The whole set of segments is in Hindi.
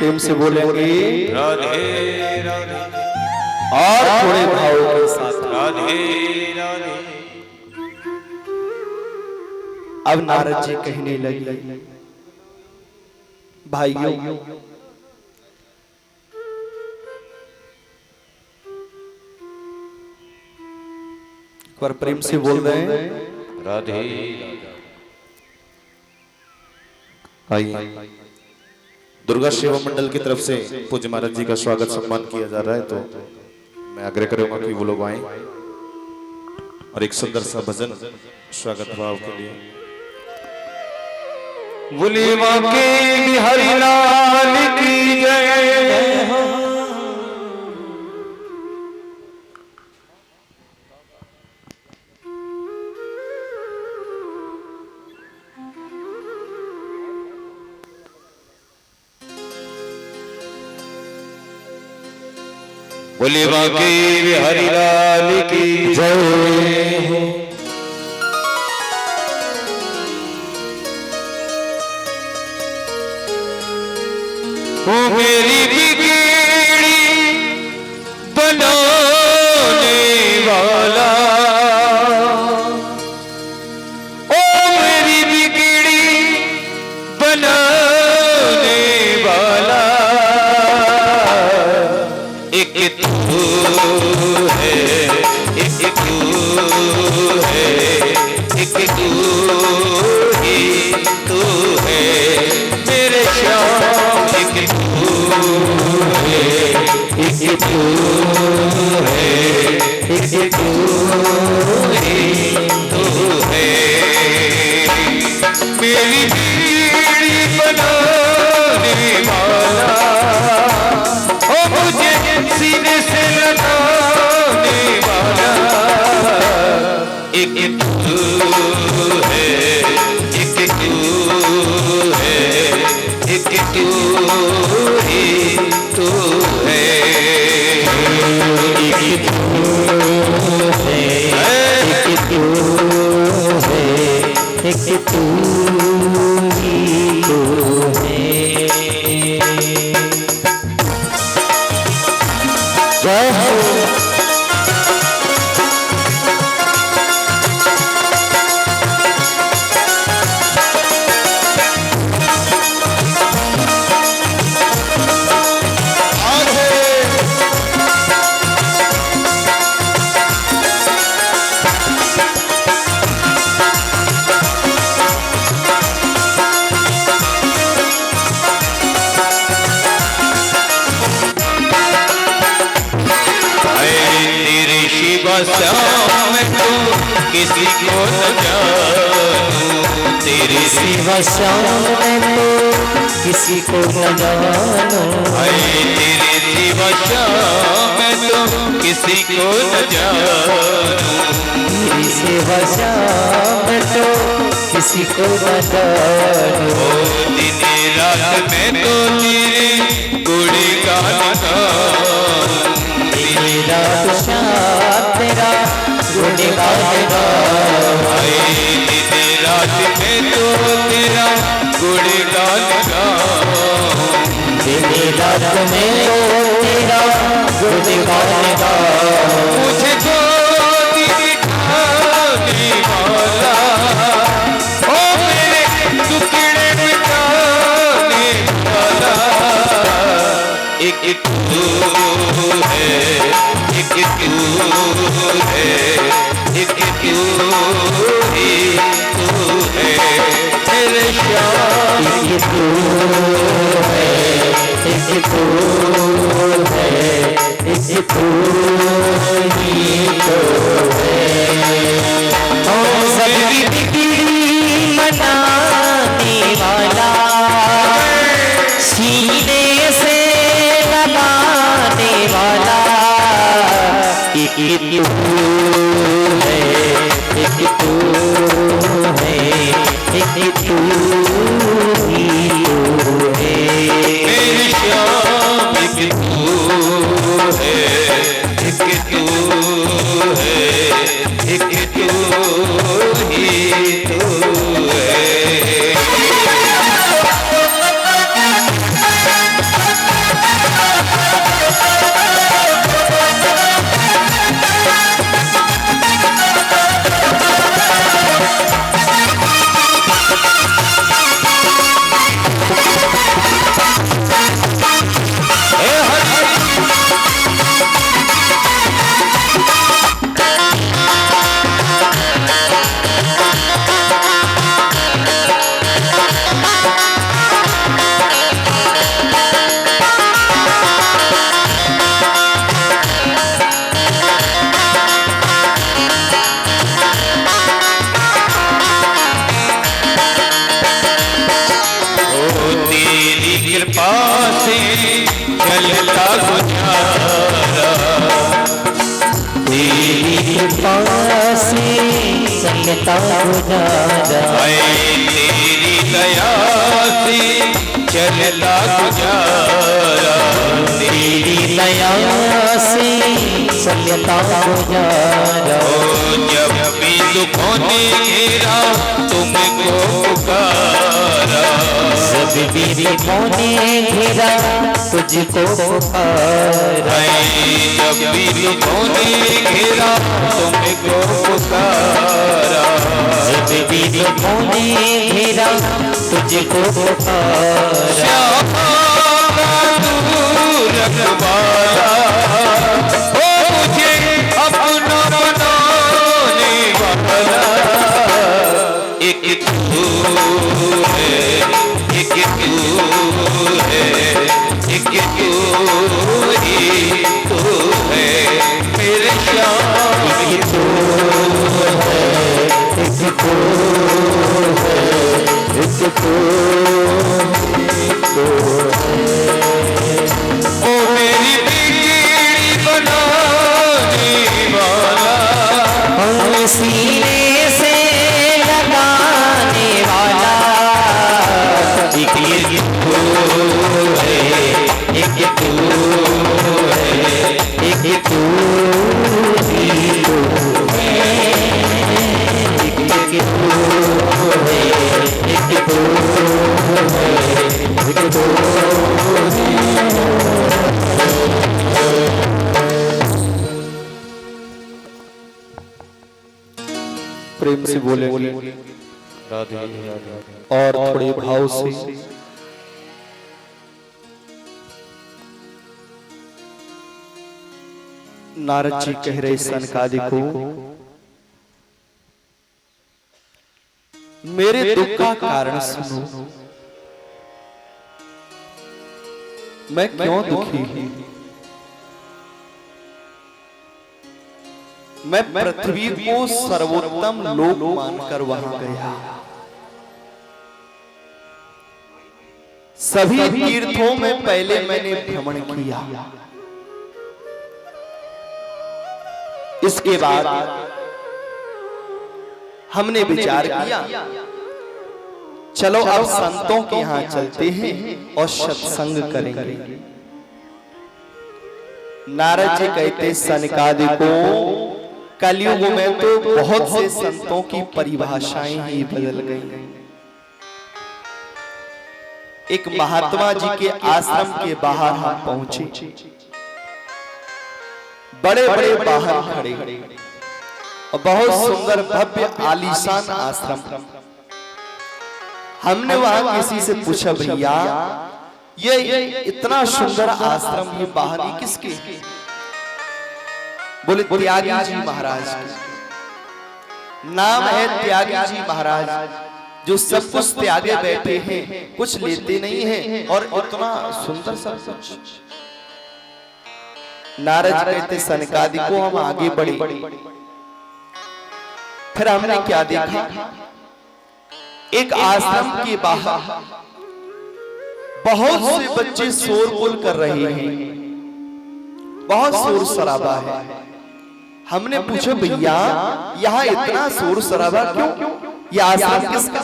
प्रेम से बोलेंगे राधे राधे और थोड़े भाव के साथ राधे राधे। अब नारद जी कहने लगे, भाइयों एक बार प्रेम से बोल रहे हैं राधे। आइए दुर्गा सेवा मंडल की तरफ से पूज्य महाराज जी का स्वागत सम्मान किया जा रहा है, तो मैं आग्रह करूंगा कि वो लोग आए और एक सुंदर सा भजन स्वागत भाव के लिए। बोले बाके बिहारी लाल की जय। बोले बाके बिहारी लाल की जय। ओ मेरी बिगड़ी बनाने वाला, ओ मेरी बिगड़ी बनाने वाला, एक तू है, एक तू है, एक तू ही तू है मेरे श्याम। एक तू है, एक तू है, एक तू ही तू है मेरी बीड़ी बनाने वाला, ओ मुझे सीने से लगाने वाला। एक तू है, एक तू है, एक तू ही तू है। एक तू है, एक तू है, एक तू ही तू है। जय हो। श्याम तू किसी को न जानूं, तेरे सिवा श्याम मैं तो किसी को न जानूं। तेरे सिवा श्याम मैं तो किसी को न जानूं, तेरे सिवा श्याम मैं तो किसी को न जानूं। दिन रात मैं तो तेरे गुणगान गाऊं, दिन रात श्याम तेरा गुणगान गाऊं। दिन रात में तो तेरा गुणगान गाऊं, दिन रात में तो तेरा गुणगान गाऊं। मुझे गोद बिठाने वाला, ओ मेरे टुकड़े मिटाने वाला, एक तू है, एक तू है, एक तू ही तू है मेरे श्याम। एक तू है, एक तू है, एक तू ही तू है। और सबकी बिगड़ी मनाने वाला, सीने से लगाने वाला, एक तू है, एक तू है, एक तू ही तू है मेरे श्याम। एक तू है, एक तू है, एक तू ही तू है। से चलता गुजारा, तेरी कृपा से चलता गुजारा, तेरी दया से चलता गुजारा, तेरी दया से चलता गुजारा। जब भी दुखों ने घेरा तुमको पुकारा, जब भी दुखों ने घेरा तुझको पुकारा, जब भी दुखों ने घेरा तुमको पुकारा, जब भी दुखों ने घेरा तुझको पुकारा। रखवाला हो मुझे अपना बनाने वाला, एक तू है, एक तू है, एक तू ही तू है मेरे श्याम, एक तू है, एक तू है, एक तू है। ओ मेरी बिगड़ी बनाने वाला, सीने से लगाने वाला, एक तू है, एक तू है, एक तू ही तू है, एक तू है, एक तू है, एक तू प्रेम से बोलेंगे और थोड़े भाव से। नारद जी कह रहे सनकादि को, मेरे दुख का कारण सुनो, मैं क्यों दुखी हूं। मैं पृथ्वी को सर्वोत्तम लोक मानकर वहां गया, सभी तीर्थों में पहले मैंने भ्रमण किया, इसके बाद हमने विचार किया चलो अब संतों के यहां चलते हैं और सत्संग करेंगे। नारद जी कहते सनकादि को, कलयुग में तो बहुत से संतों की परिभाषाएं ही बदल गई। एक महात्मा जी के आश्रम के बाहर हम पहुंचे, बड़े बड़े वाहन खड़े और बहुत सुंदर भव्य आलीशान आश्रम। हमने वहां किसी से पूछा, भैया ये इतना सुंदर आश्रम ये वाहन किसके? बोले त्यागी जी महाराज, नाम है त्यागी जी महाराज, जो सब कुछ त्यागे बैठे हैं, कुछ लेते नहीं हैं और इतना सुंदर सब कुछ। नारद जी कहते सनकादि को हम आगे बढ़े, फिर हमने क्या देखा, एक आश्रम के बाहर बहुत से बच्चे शोरगुल कर रहे हैं, बहुत शोर शराबा है। हमने पूछा भैया यहाँ इतना शोर शराबा क्यों, ये आश्रम किसका?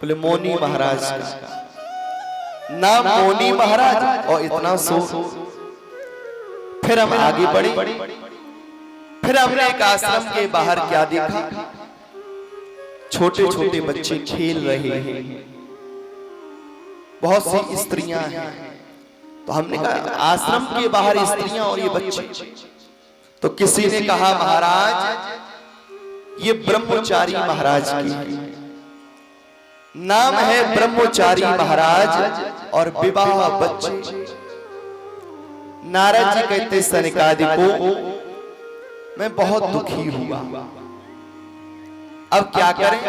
बोले मौनी महाराज का। नाम मौनी महाराज और इतना शोर। फिर हम आगे बढ़े, फिर हमने एक आश्रम के बाहर क्या देखा, छोटे छोटे बच्चे खेल रहे हैं, बहुत सी स्त्रियां हैं। तो हमने कहा आश्रम के बाहर स्त्रियां और ये बच्चे। तो किसी ने कहा महाराज ये ब्रह्मचारी महाराज की नाम है, ब्रह्मचारी महाराज और विवाह बच्चे। नारद जी कहते सनकादि को, मैं बहुत दुखी हुआ, अब क्या करें?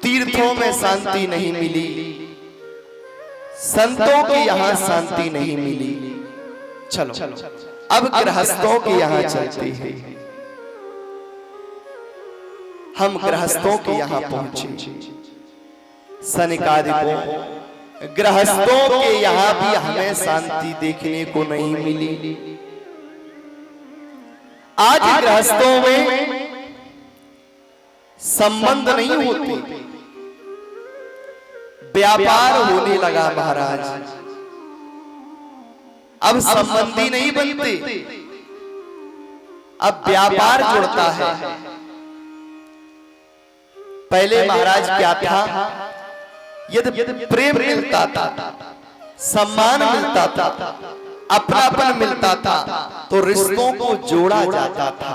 तीर्थों में शांति नहीं मिली, संतों के यहाँ शांति नहीं मिली, चलो अब गृहस्थों के यहाँ चलते हैं। हम गृहस्थों के यहाँ पहुंचे। सनकादिकों गृहस्थों के यहाँ भी हमें शांति देखने को नहीं मिली। आज गृहस्थों में संबंध नहीं होते, व्यापार होने लगा महाराज। अब संबंधी नहीं बनते, अब व्यापार जुड़ता है। पहले महाराज क्या था, यदि प्रेम मिलता था, सम्मान मिलता था, अपनापन मिलता था तो रिश्तों को जोड़ा जाता था।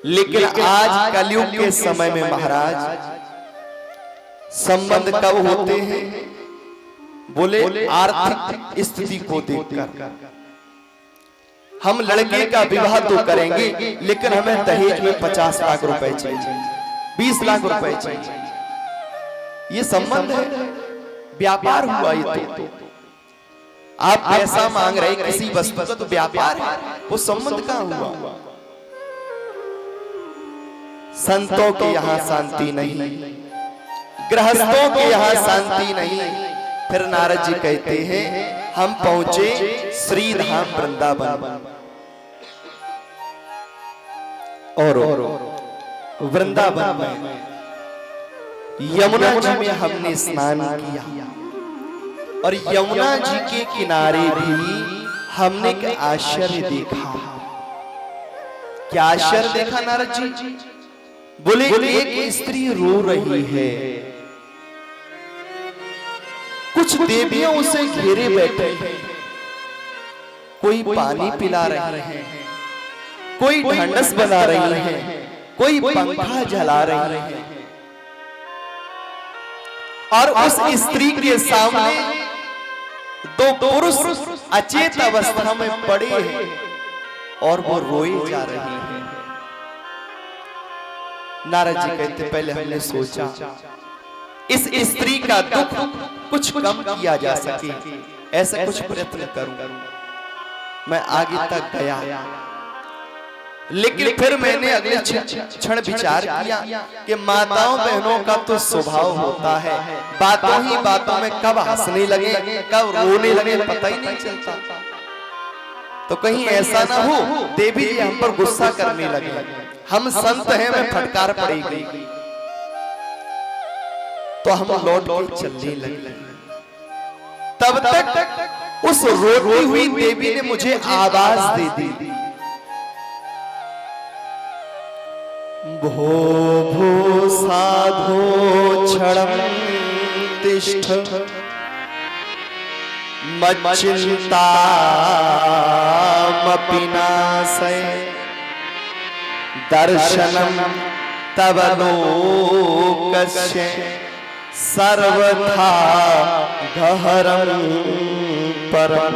लेकिन आज कलयुग के समय में महाराज संबंध कब होते हैं? बोले आर्थिक स्थिति को देखकर। हम लड़के का विवाह तो करेंगे लेकिन हमें दहेज में 50 लाख रुपए चाहिए, 20 लाख रुपए चाहिए। ये संबंध है, व्यापार हुआ ये तो। आप पैसा मांग रहे किसी वस्तु का तो व्यापार है, वो संबंध कहां हुआ? संतों के यहाँ शांति नहीं, गृहस्थों के यहाँ शांति नहीं। फिर नारद जी कहते हैं हम पहुंचे श्री धाम वृंदावन और वृंदावन में यमुना जी में हमने स्नान किया और यमुना जी के किनारे भी हमने एक आश्चर्य देखा। क्या आश्चर्य देखा नारद जी? बोले एक स्त्री रो रही है, कुछ देवियां उसे घेरे बैठे हैं, कोई पानी पिला रही है, कोई ढंढस बना रही है, कोई पंखा जला रही है और उस स्त्री के सामने दो पुरुष अचेत अवस्था में पड़े हैं और वो रोए जा रहे हैं। नारद जी कहते पहले हमने सोचा इस स्त्री का दुख कुछ कम किया जा सके, ऐसा कुछ प्रयत्न करूं। मैं आगे तक गया लेकिन फिर मैंने अगले क्षण विचार किया कि माताओं बहनों का तो स्वभाव होता है, बातों ही बातों में कब हंसने लगे कब रोने लगे पता ही नहीं चलता। तो कहीं ऐसा ना हो देवी जी हम पर गुस्सा करने लगे, हम संत हैं में फटकार पड़ेगी। तो हम लौट के चलने लगे। तब तक उस रोती हुई देवी ने मुझे आवाज दे दी, भो भो साधो क्षणं तिष्ठ मच्चिन्तामपि नाशय दर्शनं तव लोकस्य सर्वथा गहरं परम।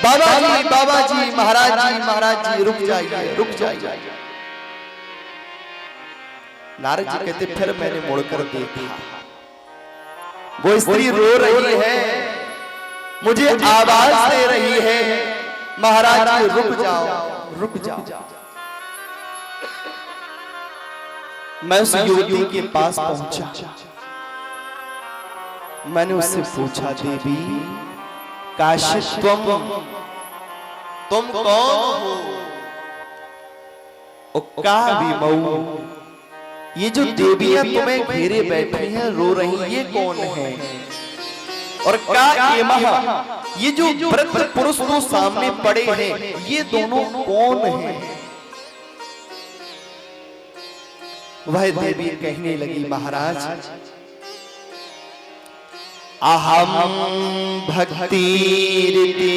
बाबा जी महाराज जी रुक जाइए। नारद जी कहते फिर मैंने मुड़कर देखा, वो स्त्री रो रही है, मुझे आवाज दे रही है महाराज जी रुक जाओ। मैं उस युवती के पास पहुंचा, मैंने उससे पूछा देवी काशी तुम कौन हो? का विमऊ, ये जो देवियां तुम्हें घेरे बैठी हैं रो रही ये कौन है? और का ये जो वृद्ध पुरुष तो सामने पड़े हैं ये दोनों कौन हैं? वह देवी कहने लगी महाराज अहम भक्तिरिति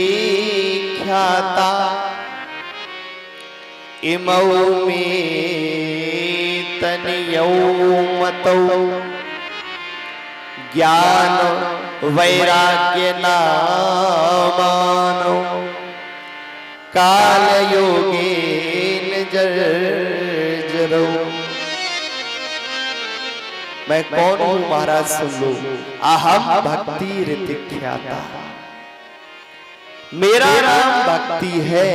ख्याता इमौ मे तनियौ मतौ ज्ञान वैराग्य नामानो काल योगेन जर्जरौ। मैं कौन हूं महाराज सुन लो, अहम भक्ति रीति ख्याता, मेरा नाम भक्ति है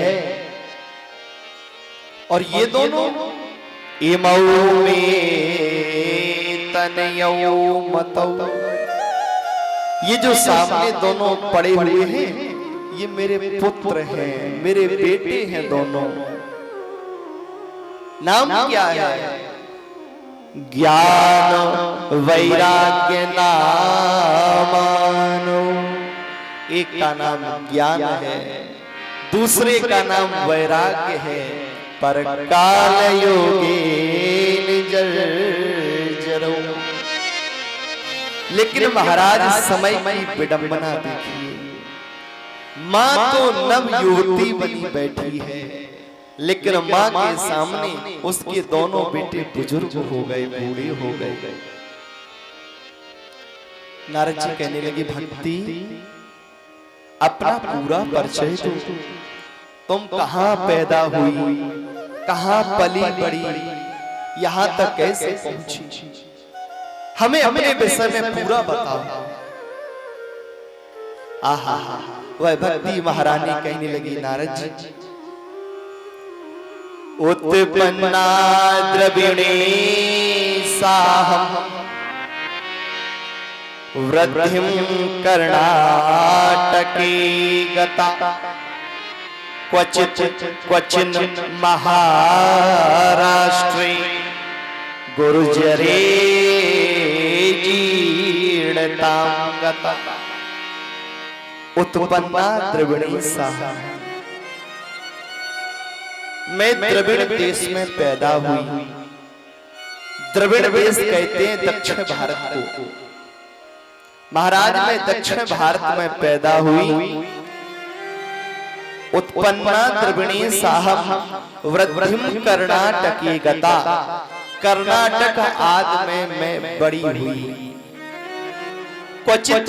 और ये दोनों इमौ में तनयौ मतौ। ये जो सामने दोनों पड़े हुए हैं ये मेरे पुत्र हैं, मेरे बेटे हैं दोनों। नाम क्या है? ज्ञान वैराग्य नामानो। एक का नाम ज्ञान है, दूसरे का नाम वैराग्य है। पर काल योगेन जर्जरो। लेकिन महाराज समय की विडंबना देखिए, मां तो नव युवती बनी बैठी है, लेकिन मां के सामने उसके दोनों बेटे बुजुर्ग हो गए, बूढ़े हो गए। नारद जी कहने लगे, भक्ति अपना पूरा परिचय दो। तुम कहां पैदा हुई, कहां पली बड़ी, यहां तक कैसे पहुंची, हमें अपने विषय में पूरा बताओ। आहा, वह भक्ति महारानी कहने लगी, नारद जी उत्पन्ना द्रविणे साहम वृद्धिं कर्णाटके गता। क्वचिन महाराष्ट्रे गुर्जरे जीर्णतां गता। उत्पन्ना द्रविणी साहम, मैं द्रविड़ देश में पैदा हुई। द्रविड़ देश कहते हैं दक्षिण भारत को। महाराज मैं दक्षिण भारत में पैदा हुई। उत्पन्ना द्रविणी साहब वृद्धिं कर्णाटके गता। कर्नाटक आदि में मैं बड़ी हुई। क्वचित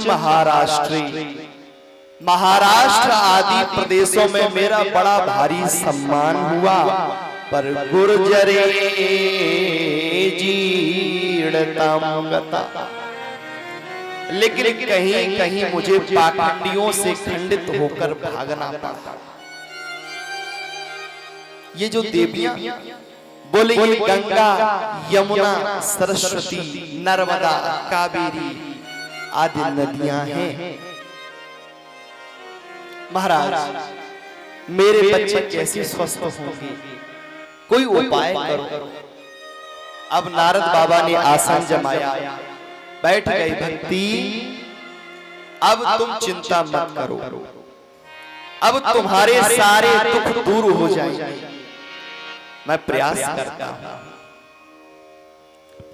महाराष्ट्र, महाराष्ट्र आदि प्रदेशों में मेरा बड़ा भारी सम्मान हुआ। पर गुर्जरे जीर्णतां गता। लेकिन कहीं कहीं मुझे पाखंडियों से खंडित होकर भागना पड़ा। ये जो देवियां बोले, ये गंगा यमुना सरस्वती नर्मदा कावेरी आदि नदियां हैं। महाराज मेरे बच्चे कैसे स्वस्थ होंगे, कोई उपाय करो। अब नारद बाबा ने आसन जमाया, बैठ गई। भक्ति अब तुम चिंता मत करो, अब तुम्हारे सारे दुख दूर हो जाएंगे, मैं प्रयास करता हूं।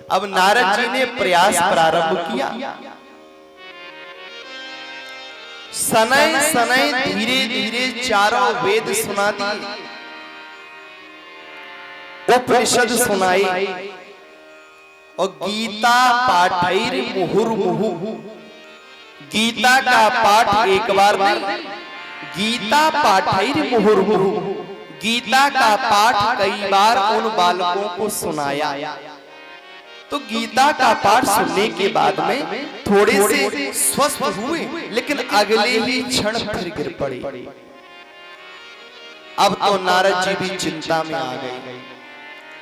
अब नारद जी ने प्रयास प्रारंभ किया। सनय सनय धीरे धीरे चारों वेद सुना दिए, उपनिषद सुनाई और गीता पाठैर मुहुर्मुहु। गीता का पाठ एक बार नहीं, गीता पाठैर मुहुर्मुहु। गीता का पाठ कई बार उन बालकों को सुनाया। तो गीता का पाठ सुनने के बाद में थोड़े से स्वस्थ हुए, लेकिन अगले ही क्षण फिर गिर पड़े। अब तो नारद जी भी चिंता में आ गए,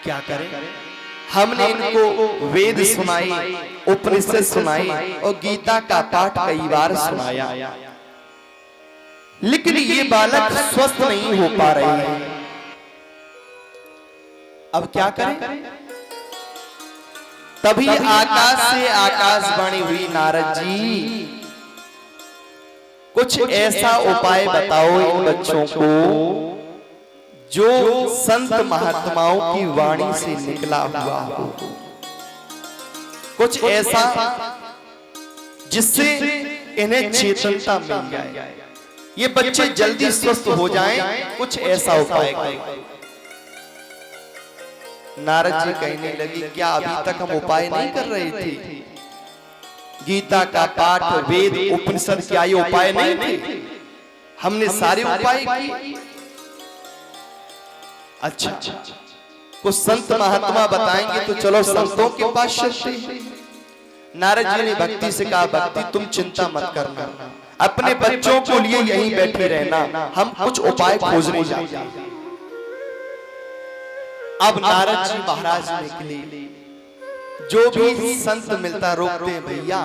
क्या करें। हमने इनको वेद सुनाई, उपनिषद सुनाई और गीता का पाठ कई बार सुनाया, लेकिन ये बालक स्वस्थ नहीं हो पा रहे हैं। अब क्या करें। तभी आकाश से आकाशवाणी हुई, नारद जी कुछ ऐसा उपाय बताओ इन बच्चों को जो संत महात्माओं की वाणी से निकला हुआ हो। कुछ ऐसा जिससे इन्हें चेतनता मिल जाए, ये बच्चे जल्दी स्वस्थ हो जाएं। कुछ ऐसा उपाय करो। नारद जी कहने लगी, क्या अभी तक हम उपाय नहीं कर रहे थे। गीता का पाठ, वेद, उपनिषद, क्या ये उपाय नहीं थे। हमने सारे उपाय किए। अच्छा, कुछ संत महात्मा बताएंगे तो चलो संतों के पास चलते हैं। नारद जी ने भक्ति से कहा, भक्ति तुम चिंता मत करना, अपने बच्चों को लिए यहीं बैठे रहना, हम कुछ उपाय खोजने जाते हैं। अब नारद जी महाराज निकले, जो भी संत मिलता रोकते हैं, भैया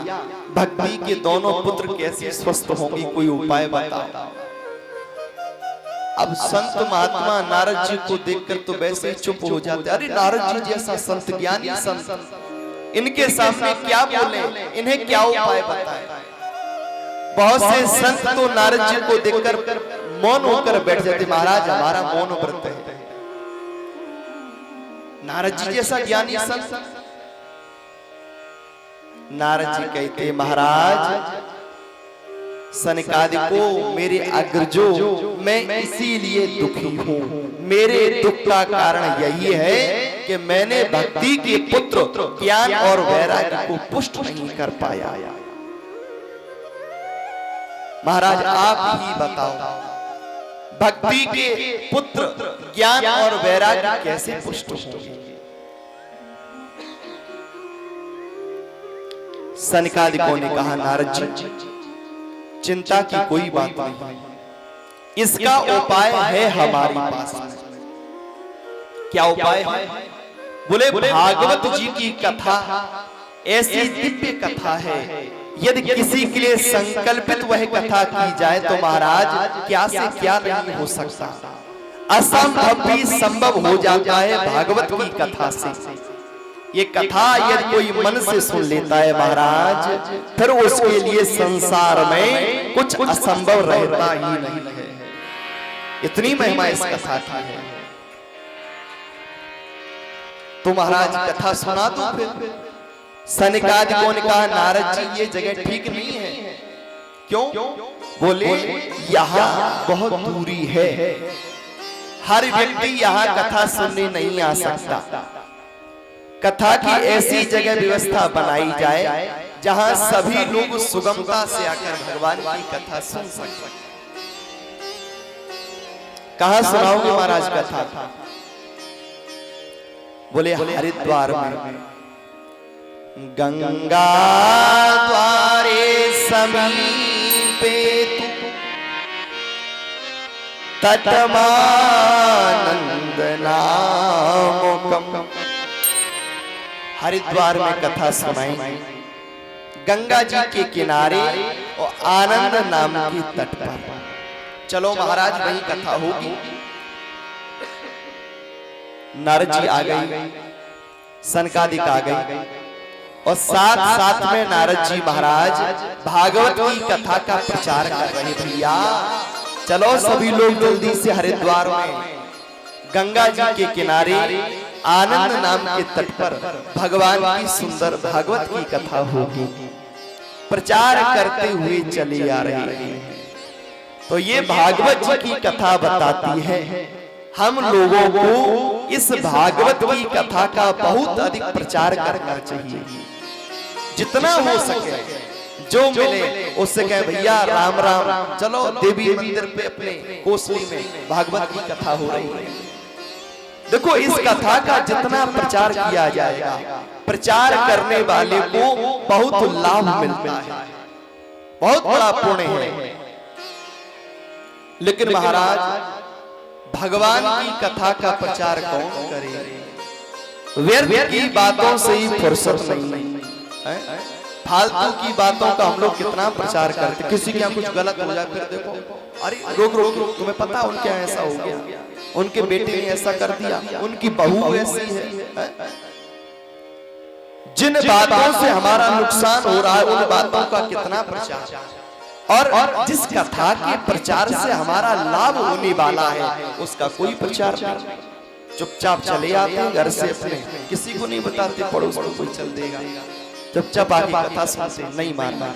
भक्ति के दोनों पुत्र कैसे स्वस्थ होंगे, कोई उपाय बताओ। अब संत महात्मा नारद जी को देखकर तो वैसे ही चुप हो जाते, अरे नारद जी जैसा संत, ज्ञानी संत, इनके सामने क्या बोले, इन्हें क्या उपाय बताएं। बहुत से संत तो नारद जी को देखकर मौन होकर बैठ जाते, महाराज हमारा मौन व्रत है। नारद जी जैसा ज्ञानी संत, नारद जी कहते, महाराज सनकादिको मेरे अग्रजो, मैं इसीलिए दुखी हूं। मेरे दुख का कारण यही है कि मैंने भक्ति के पुत्र ज्ञान और वैराग्य को पुष्ट नहीं कर पाया। महाराज आप ही बताओ, भक्ति के पुत्र ज्ञान और वैराग्य कैसे पुष्ट होंगे। सनकादिकों ने कहा, नारद जी चिंता की कोई बात नहीं, इसका उपाय है हमारे पास। क्या उपाय है? बोले भागवत जी की कथा ऐसी दिव्य कथा है, यदि किसी के लिए संकल्पित वह कथा की जाए तो महाराज क्या से क्या नहीं हो सकता, असंभव भी संभव हो जाता है भागवत की कथा से। ये कथा यदि कोई मन से सुन लेता है महाराज, फिर उसके लिए संसार में कुछ असंभव रहता ही नहीं है। इतनी महिमा इस कथा की है। तो महाराज कथा सुना दो फिर। सनकादिकों ने कहा, नारद जी ये जगह ठीक नहीं है। क्यों? बोले यहाँ बहुत दूरी है, हर व्यक्ति यहाँ कथा सुनने नहीं आ सकता। कथा की ऐसी जगह व्यवस्था बनाई जाए जहां सभी लोग सुगमता से आकर भगवान की कथा सुन सकें। कहां सुनाओगे महाराज कथा? बोले हरिद्वार में गंगा द्वारे समीपे तटमानंद नामकम। हरिद्वार में कथा सुनाई, गंगा जी के किनारे और आनंद नाम के तट पर। चलो महाराज वही कथा होगी। नारद जी आ गई, सनकादिक आ गई और साथ साथ में नारद जी महाराज भागवत की कथा का प्रचार कर रहे। भैया चलो सभी लोग जल्दी से हरिद्वार में गंगा जी के किनारे आनंद नाम के तट पर भगवान की सुंदर भागवत की कथा होगी। प्रचार करते हुए चले आ रहे हैं। तो ये भागवत जी की कथा बताती है हम लोगों को इस भागवत की कथा का बहुत अधिक प्रचार करना चाहिए। जितना हो सके, जो मिले उससे कहे भैया राम राम, चलो देवी मंदिर पे अपने कोसली में भागवत की कथा हो रही है। देखो इस कथा का जितना प्रचार किया जाएगा, प्रचार करने वाले को बहुत लाभ मिलता है, बहुत बड़ा पुण्य है। लेकिन महाराज भगवान की कथा का प्रचार कौन करे? व्यर्थ की बातों से ही फुर्सत नहीं है। फालतू की बातों का हम लोग कितना प्रचार करते। किसी के यहाँ कुछ गलत हो जाए फिर देखो, अरे रोक रोक रोक, तुम्हें पता उनके यहाँ ऐसा हो गया, उनके बेटे ने ऐसा कर दिया, उनकी बहू ऐसी है। जिन बातों से हमारा नुकसान हो रहा है उन बातों का कितना प्रचार, और जिस कथा के प्रचार से हमारा लाभ होने वाला है उसका कोई प्रचार नहीं। चुपचाप चले आते हैं घर से अपने, किसी को नहीं बताते, पड़ोस को कोई चल देगा, चुपचाप आगे कथा सुनते, नहीं मानना।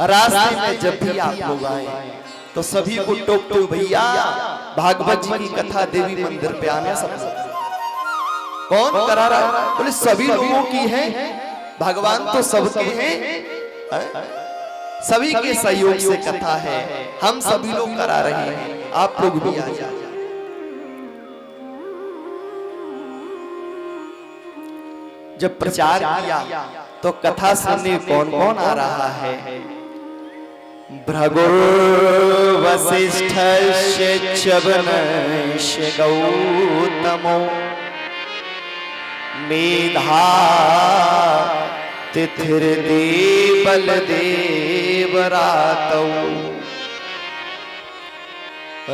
रास्ते में जब भी आप लोग आए तो सभी को टोक टोक भैया भागवत जी की कथा देवी मंदिर पे आना। सब कौन करा रहा है? बोले सभी लोगों की है, भगवान तो सबके हैं, सभी के सहयोग से कथा है, हम सभी लोग करा रहे हैं, आप लोग भी आ जाए। जब प्रचार किया तो कथा सुनने कौन कौन आ रहा है? भृगुर्वसिष्ठस्य च्यवनस्य गौतमो मेधा तिथिर देवल देवरातौ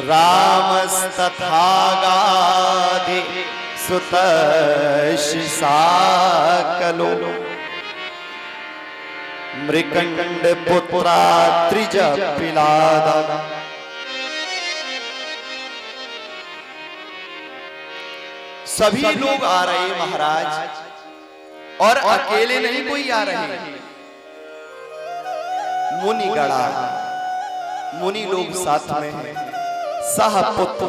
रामस्तथा गाधे सुतशिशाकलो मृकंड पुत्रा त्रिज पिलादा। सभी लोग आ रहे महाराज, और अकेले नहीं कोई आ रहे, मुनि गणा, मुनि लोग साथ में हैं, सहपुत्र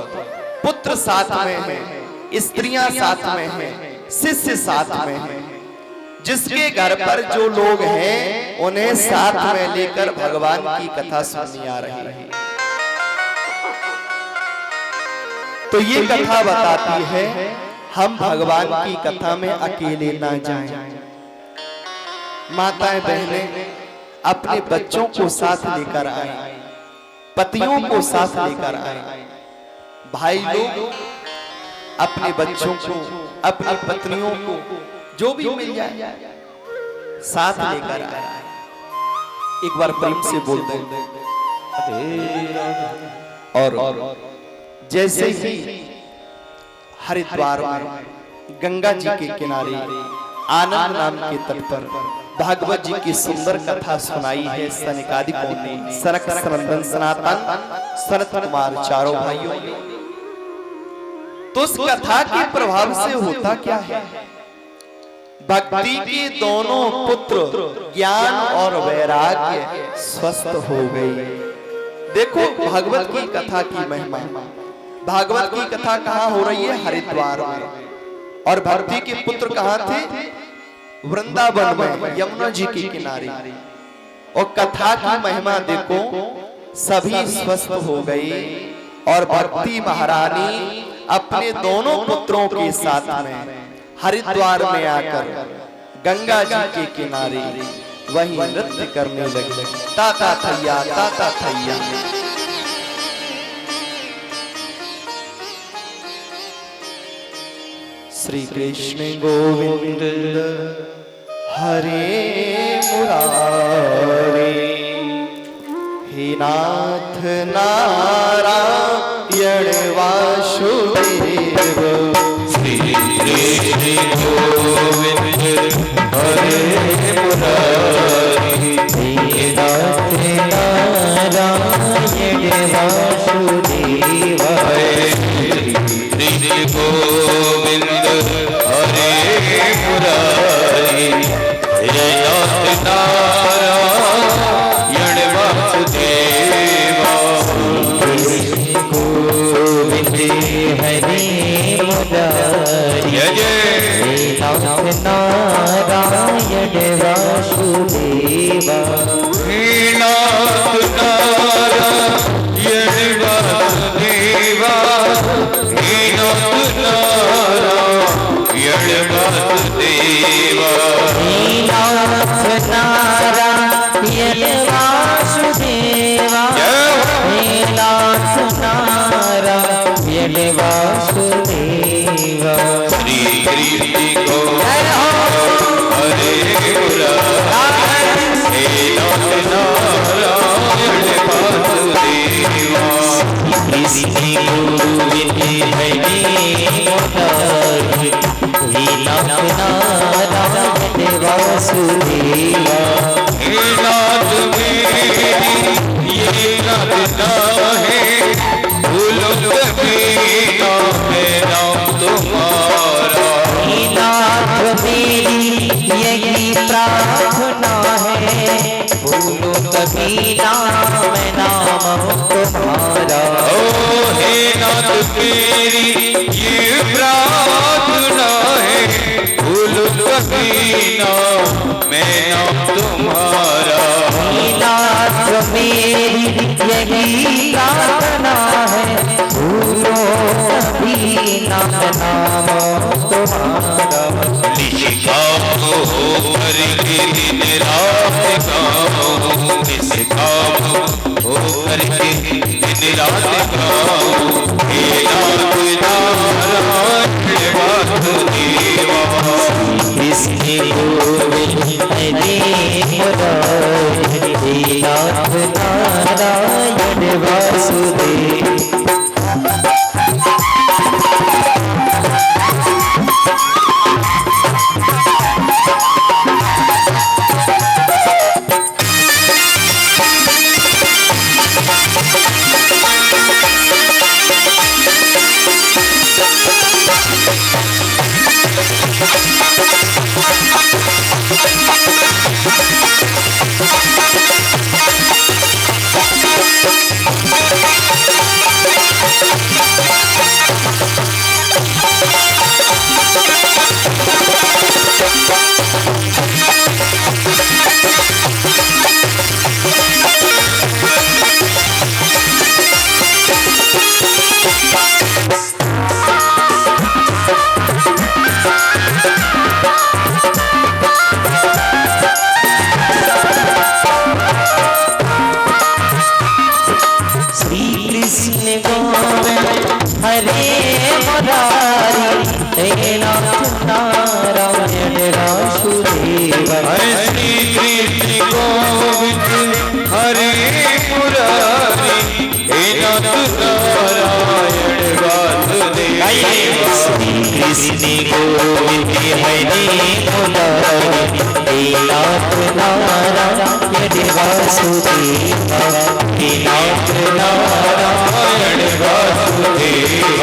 पुत्र साथ में हैं, स्त्रियां साथ में हैं, शिष्य साथ में हैं। जिसके घर पर जो लोग हैं उन्हें साथ में लेकर भगवान की कथा सुननी आ रही है। तो ये कथा बताती है हम भगवान की कथा में अकेले ना जाएं। माताएं बहनें अपने बच्चों को साथ लेकर आए, पतियों को साथ लेकर आए, भाई लोग अपने बच्चों को, अपनी पत्नियों को जो भी मिल जाए साथ लेकर आए। एक बार प्रेम से बोल दें। और जैसे ही हरिद्वार में गंगा जी के किनारे आनंद नाम के तट पर भागवत जी की सुंदर कथा सुनाई है सनकादिकों ने, सनक सनंदन सनातन सनत कुमार चारों भाइयों ने। तो उस कथा के प्रभाव से होता क्या है, भक्ति के दोनों पुत्र ज्ञान और वैराग्य स्वस्थ हो गए। देखो भागवत की कथा की महिमा। भागवत की कथा कहाँ हो रही है? हरिद्वार में। और भक्ति के पुत्र कहाँ थे? वृंदावन में, यमुना जी के किनारे। और कथा की महिमा देखो, सभी स्वस्थ हो गए और भक्ति महारानी अपने दोनों पुत्रों के साथ में हरिद्वार में आकर गंगा जी के किनारे वहीं नृत्य करने लगे। ताता थैया ताता थैया। श्री कृष्ण गोविंद हरे मुरारे, हे नाथ नारायण वासुदेव। श्री कृष्ण गोविंद हरे मुरारी, हे नाथ नारायण वासुदेव। श्री कृष्ण गोविंद हरे मुरारी, हे नाथ नारायण वासुदेव। गोविंद हरे मुरारी, नारायण वासुदेव। हे नाथ नारायण वासुदेव, हे नाथ नारायण वासुदेव। हे नाथ नारायण वासुदेव, हे नाथ नारायण वासुदेव। श्री कृष्ण गोविंद हरे मुरारी, हे नाथ नारायण वासुदेव। कृष्ण गोविंद हरे मुरारी, हे नाथ नारायण वासुदेव। हे नाथ मेरी ये प्रार्थना है, भूलो कभी ना है नाम तुम्हारा। हे नाथ मेरी यही प्रार्थना है, भूलो कभी ना मैं नाम तुम्हारा। ओ हे नाथ मेरी ये प्रार्थना है, भूलो कभी ना मैं नाम तुम्हारा। हे नाथ मेरी यही प्रार्थना है, भूलो कभी ना नाम तुम्हारा। लिखा हो करके दिन रात गाऊं, इस काम हो करके दिन रात गाऊं। हे नाथ नारायण वासुदेव। कृष्ण गोविंद हरे मुरारी नाथ नारायण वासुदेव। कृष्ण गोविंद हरे मुरारी नाथ नारायण वासुदेव। नाथ नारायण वासुदेव।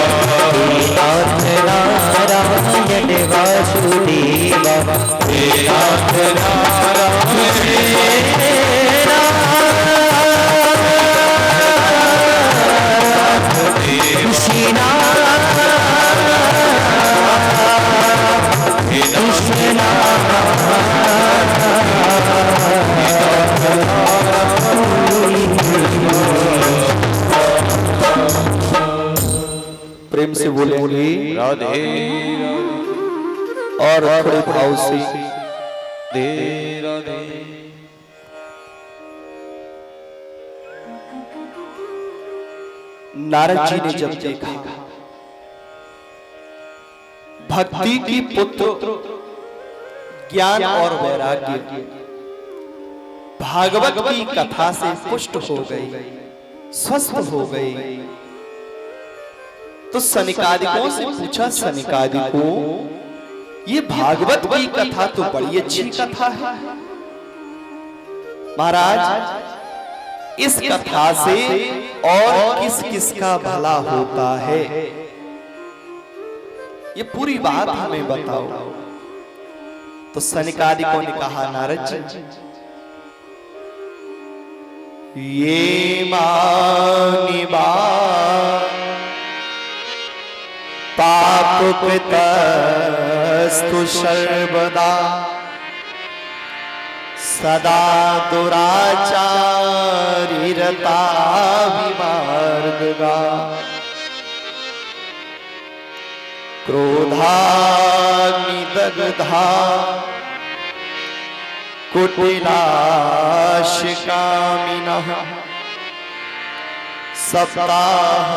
नाथ नारायण वासुदेव। नाथ प्रेम से बोलेंगे राधे और थोड़े भाव से दे राधे। नारद जी ने जब देखा भक्ति की पुत्र ज्ञान और वैराग्य भागवत की कथा से पुष्ट हो गई, स्वस्थ हो गई, तो सनिकादिकों से पूछा, सनिकादिकों ये भागवत की कथा तो बड़ी अच्छी कथा है महाराज, इस कथा से और किस किस का भला होता है, ये पूरी बात हमें बताओ। तो सनिकादिकों ने कहा, नारद जी ये मानी बात पाप कृतस्तु सर्वदा सदा दुराचारी रता विमार्गा क्रोधाग्निदग्धा कुटिलाशिकामिनः सप्ताह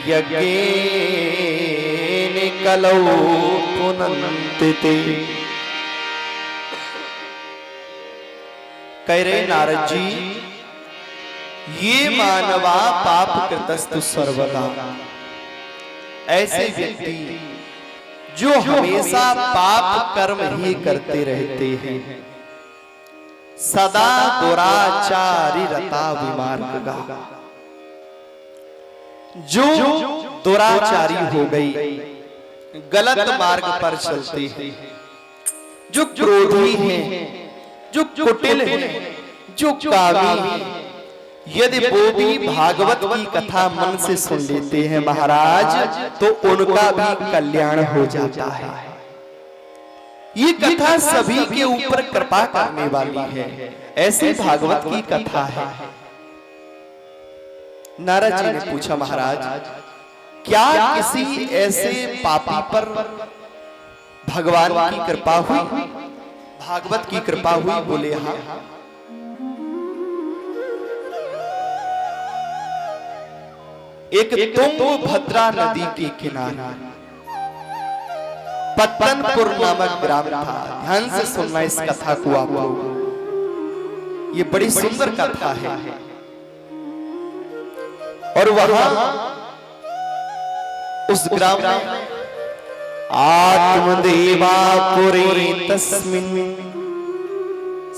यज्ञेन कलौ पुनन्ति ते। कह रहे नारद जी ये मानवा पाप कृतस्तु सर्वदा, ऐसे व्यक्ति जो हमेशा पाप कर्म ही करते रहते हैं, सदा दुराचारी रता विमार्गा, जो दुराचारी हो गई, गलत मार्ग पर चलते हैं, जो क्रोधी हैं, जो कुटिल हैं, जो कामी हैं, यदि वो भी भागवत की कथा मन से सुन लेते हैं महाराज, तो उनका भी कल्याण हो जाता है। ये कथा सभी के ऊपर कृपा करने वाली है, ऐसी भागवत की कथा है। नारद जी ने पूछा, महाराज क्या किसी ऐसे पापी पर भगवान की कृपा हुई, भागवत की कृपा हुई? बोले हाँ। एक तुंगभद्रा नदी के किनारे पत्तनपुर नामक ग्राम था। ध्यान से सुनना इस कथा को आप लोग, ये बड़ी सुंदर कथा है। और वहां उस ग्राम में आत्मदेवापुरी तस्मिन्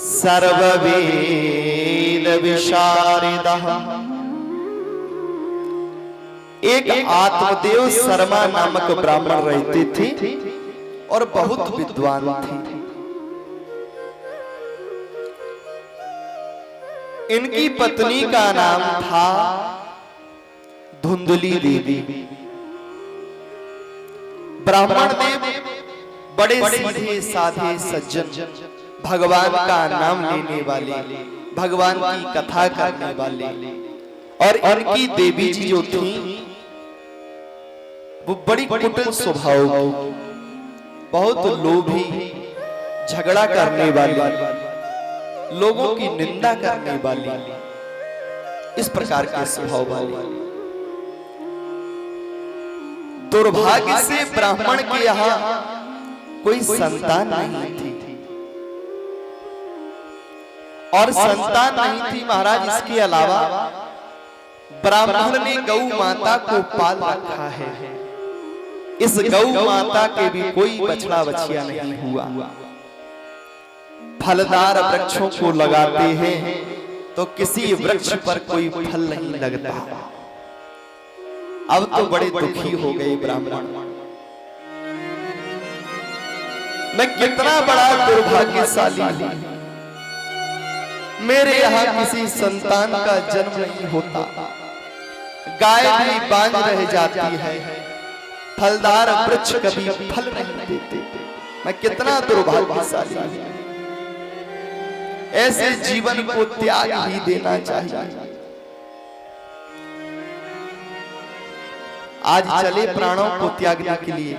सर्ववेद विशारदः, एक आत्मदेव शर्मा नामक ब्राह्मण रहते थे और बहुत विद्वान थे। इनकी पत्नी का नाम था धुंधली देवी। ब्राह्मण देव बड़े सीधे साधे सज्जन, भगवान का नाम लेने वाले, भगवान की कथा करने वाले। और इनकी देवी जी जो थी वो बड़ी कुटिल स्वभाव, बहुत लोभी, झगड़ा करने वाली, लोगों की निंदा करने वाली, इस प्रकार के स्वभाव वाली। दुर्भाग्य से ब्राह्मण के यहाँ कोई संतान नहीं थी, और संतान नहीं थी महाराज। इसके अलावा ब्राह्मण ने गौ माता को पाल रखा है। इस गौ माता के भी कोई बछड़ा बछिया नहीं हुआ। फलदार वृक्षों को लगाते हैं तो किसी वृक्ष पर कोई फल नहीं लगता। अब तो बड़े दुखी हो गए ब्राह्मण। मैं कितना बड़ा दुर्भाग्यशाली हूं, मेरे यहाँ किसी संतान का जन्म नहीं होता, गाय भी बांझ रह जाती है, फलदार वृक्ष कभी फल नहीं देते। मैं कितना दुर्भाग्यशाली हूं। ऐसे जीवन को त्याग ही देना चाहिए। आज चले प्राणों को त्यागने के लिए।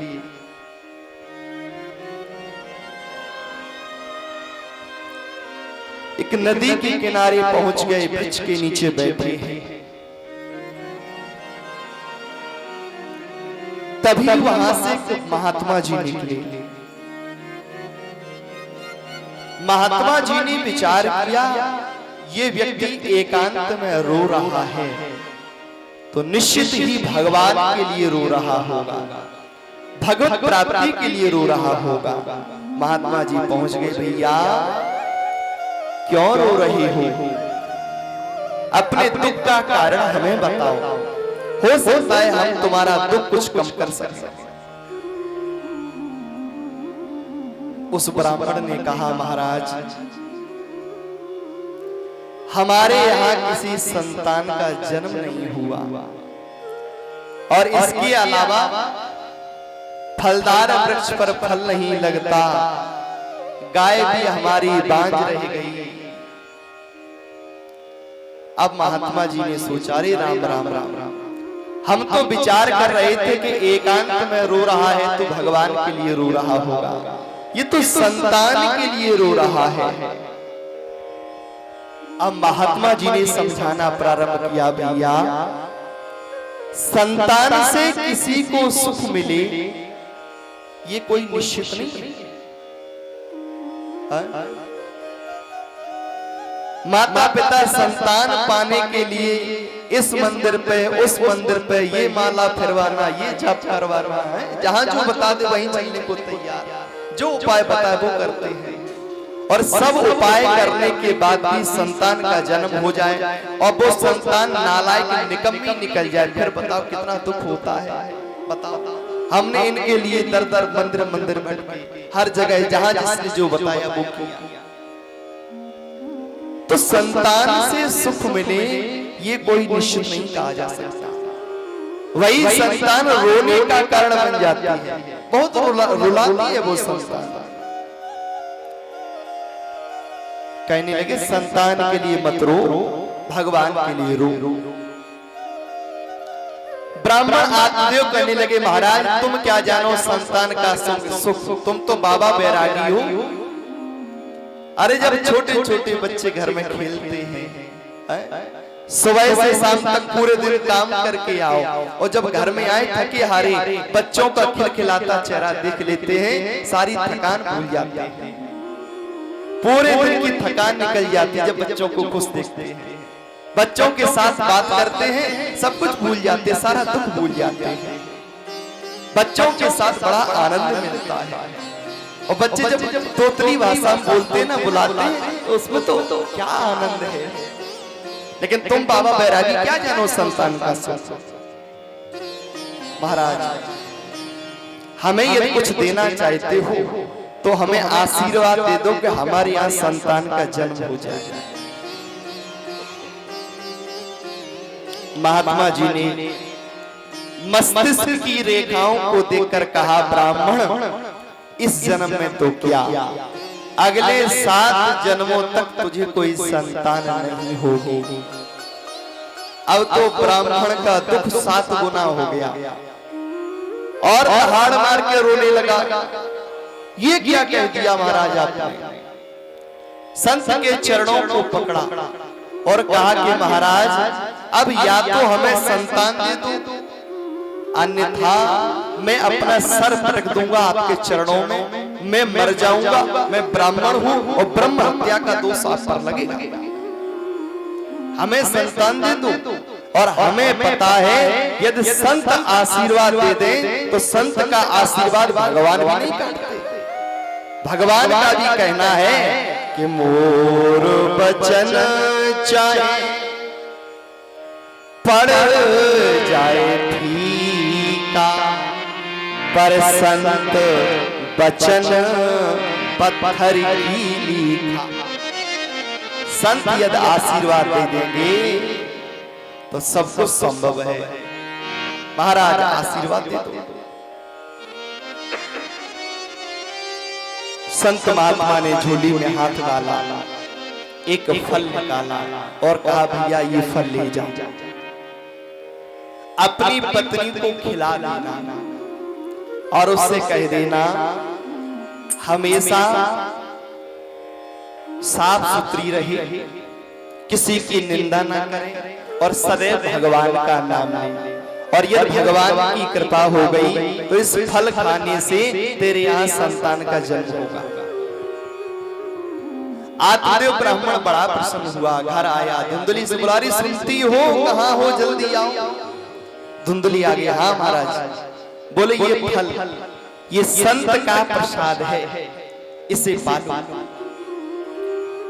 एक नदी के किनारे पहुंच गए, वृक्ष के नीचे बैठे हैं। तभी वहां से महात्मा जी निकले। महात्मा जी ने विचार किया, ये व्यक्ति एकांत में रो रहा है तो निश्चित ही भगवान के लिए रो रहा होगा, भगवत प्राप्ति के लिए रो रहा होगा। महात्मा जी पहुंच गए। भैया क्यों रो रहे हो? अपने दुख का कारण हमें बताओ, हो सकता है हम तुम्हारा दुख कुछ कम कर सकें। उस ब्राह्मण ने कहा, महाराज हमारे यहाँ किसी संतान का जन्म नहीं हुआ, और इसके अलावा फलदार वृक्ष पर फल नहीं लगता, गाय भी हमारी बांझ रह गई। अब महात्मा जी ने सोचा, रे राम राम राम राम, हम तो विचार कर रहे थे कि एकांत में रो रहा है तो भगवान के लिए रो रहा होगा, ये तो संतान के लिए रो रहा है। अब महात्मा जी ने समझाना प्रारंभ किया, भैया संतान से किसी को सुख मिले ये कोई निश्चित नहीं है। माता पिता संतान पाने के लिए इस मंदिर पे उस मंदिर पे ये माला फिरवाना, ये जप करवाना है, जहां जो बता दे वहीं चलने को तैयार, जो उपाय बताए वो करते हैं। और सब उपाय करने के बाद भी संतान का जन्म हो जाए और वो संतान नालायक निकम्मी निकल जाए, फिर बताओ कितना दुख होता है। बताओ, हमने इनके लिए दर दर मंदिर मंदिर बैठ के हर जगह जहां जिसने जो बताया वो किया। तो संतान से सुख मिले ये कोई निश्चित नहीं कहा जा सकता। वही संतान रोने का कारण बन जाती है, बहुत रुलाती है वो संतान। कहने लगे संतान के लिए मत रो, भगवान के लिए रो। ब्राह्मण आत्मदेव कहने लगे, महाराज तुम क्या जानो संतान का सुख, तुम तो बाबा बैरागी हो। अरे जब छोटे छोटे बच्चे घर में खेलते हैं, सुबह से शाम तक पूरे दिन काम करके आओ और जब घर में आए थके हारे बच्चों का खिलखिलाता चेहरा देख लेते हैं, सारी थकान भूल जाते हैं। पूरे दिन की थकान निकल जाती है जब बच्चों को खुश देखते हैं, बच्चों के साथ बात करते हैं, सब कुछ भूल जाते हैं, सारा दुख भूल जाते हैं। बच्चों के साथ बड़ा आनंद मिलता है। और बच्चे जब तोतली भाषा में बोलते हैं ना, बुलाते हैं, तो उसमें तो क्या आनंद है। लेकिन तुम बाबा बैरागी क्या जानो संतान का सुख। महाराज हमें यदि कुछ देना चाहते हो तो हमें आशीर्वाद दे दो कि हमारे यहाँ संतान का जन्म हो जाए। महात्मा जी ने मस्तिष्क की रेखाओं को देखकर कहा, ब्राह्मण इस जन्म में तो क्या, अगले 7 जन्मों तक तुझे कोई संतान नहीं होगी। अब तो ब्राह्मण का दुख 7 गुना हो गया और दहाड़ मार के रोने लगा। ये क्या कह दिया महाराज आपने। संत के चरणों को पकड़ा और कहा कि महाराज अब या तो हमें संतान दे दो, अन्यथा मैं अपना सर पटक दूंगा आपके चरणों में, मैं मर जाऊंगा। मैं ब्राह्मण हूं और ब्रह्म हत्या का दोष आप पर लगेगा। हमें संतान दे दो। और हमें पता है यदि संत आशीर्वाद दे दें तो संत का आशीर्वाद भगवान भी नहीं काटते। भगवान का भी कहना है कि मोर बचन चाहे पड़ जाए फीका, पर संत बचन पत्थर की लीखा। संत यदि आशीर्वाद दे देंगे तो सब कुछ संभव है। महाराज आशीर्वाद दे दो। संत महात्मा ने झोली में हाथ डाला, एक फल निकाला और कहा भैया ये फल ले जाओ, अपनी पत्नी को खिला देना और उससे कह देना हमेशा साफ सुथरी रहे, किसी की निंदा ना करे और सदैव भगवान का नाम ले। और यदि भगवान की कृपा हो गई तो इस फल खाने से तेरे यहाँ संतान का जन्म होगा। आत्मदेव ब्राह्मण बड़ा प्रसन्न हुआ, घर आया, धुंधली से बुला रही, सुनती हो, कहाँ हो, जल्दी आओ। धुंधली आ गया, हाँ महाराज। बोले ये फल ये संत का प्रसाद है, इसे पालो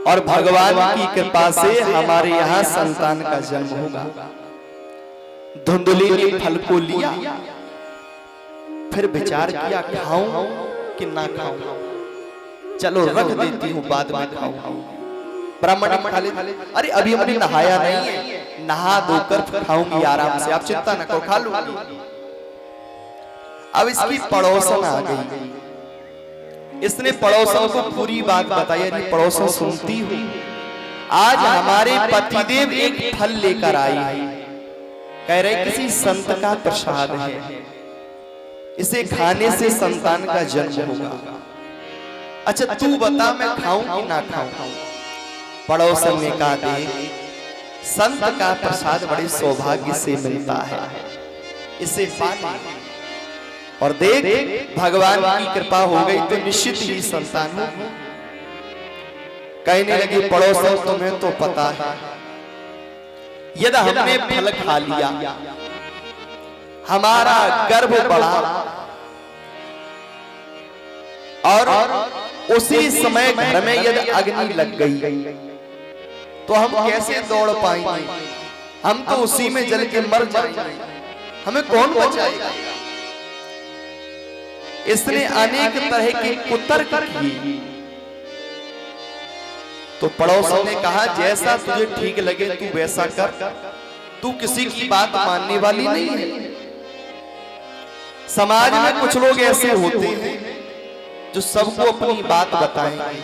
और भगवान की कृपा से हमारे यहाँ संतान का जन्म होगा। धुंधली ने फल को लिया, फिर विचार किया खाऊं कि ना खाऊं, चलो रख देती हूँ बाद में खाऊं। ब्राह्मण खा ले, अरे अभी अभी नहाया नहीं है, नहा धोकर खाऊंगी आराम से, आप चिंता न करो, खा लूंगी। अब इसकी पड़ोसन आ गई, इसने पड़ोसन को पूरी बात बताई। अरे पड़ोसन सुनती हो, आज हमारे पतिदेव एक फल लेकर आई है, कह रहे किसी संत का प्रसाद है, इसे खाने से संतान का जन्म होगा। अच्छा तू बता मैं खाऊं कि ना खाऊं। पड़ोसन ने कहा देख, संत का प्रसाद बड़े सौभाग्य से मिलता है, इसे पा ले और देख भगवान की कृपा हो गई तो निश्चित ही संतान हो। कहने लगी पड़ोसन तुम्हें तो पता है यदि हमने फल खा लिया, हमारा गर्भ बढ़ा और उसी समय घर में यदि अग्नि लग गई तो हम कैसे दौड़ पाएंगे, हम तो उसी में जल के मर जाएंगे, हमें कौन बचाएगा। इसने अनेक तरह के कुतर्क किए तो पड़ोसन ने कहा जैसा तुझे ठीक लगे तू वैसा कर, तू किसी की बात मानने वाली नहीं है। समाज में कुछ लोग ऐसे होते हैं जो सबको अपनी बात बताएंगे,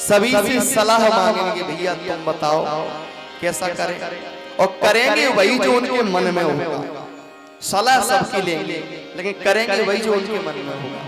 सभी से सलाह मांगेंगे, भैया तुम बताओ कैसा करें, और करेंगे वही जो उनके मन में होगा। सलाह सबकी लेंगे लेकिन करेंगे वही जो उनके मन में होगा।